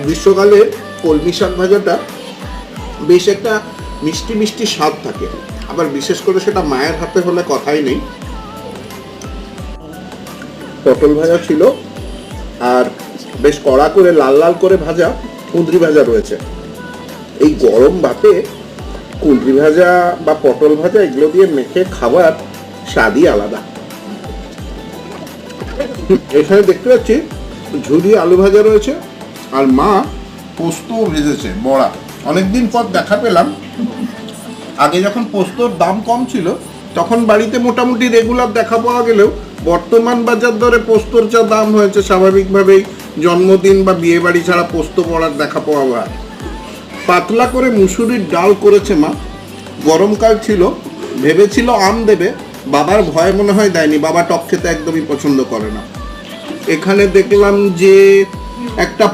গ্রীষ্মকালে কলমি শাক ভাজাটা বেশ একটা মিষ্টি মিষ্টি স্বাদ থাকে, আবার বিশেষ করে সেটা মায়ের হাতে হলে কথাই নেই। পটল ভাজা ছিল, আর বেশ কড়া করে লাল লাল করে ভাজা কুঁদরি ভাজা রয়েছে। এই গরম ভাতে কুঁদরি ভাজা বা পটল ভাজা এগুলো দিয়ে মেখে খাবার স্বাদই আলাদা। এখানে দেখতে পাচ্ছি ঝুরি আলু ভাজা রয়েছে, আর মা পোস্ত ভেজেছে বড়া। অনেকদিন পর দেখা পেলাম। আগে যখন পোস্তর দাম কম ছিল তখন বাড়িতে মোটামুটি রেগুলার দেখা পাওয়া গেলেও বর্তমান বাজার দরে পোস্তর যা দাম হয়েছে, স্বাভাবিকভাবেই জন্মদিন বা বিয়ে বাড়ি ছাড়া পোস্ত বড়ার দেখা পাওয়া যায়। পাতলা করে মুসুরির ডাল করেছে মা। গরমকাল ছিল, ভেবেছিল আম দেবে, বাবার ভয় মনে হয় দেয়নি, বাবা টক খেতে একদমই পছন্দ করে না। এখানে দেখলাম যে একটা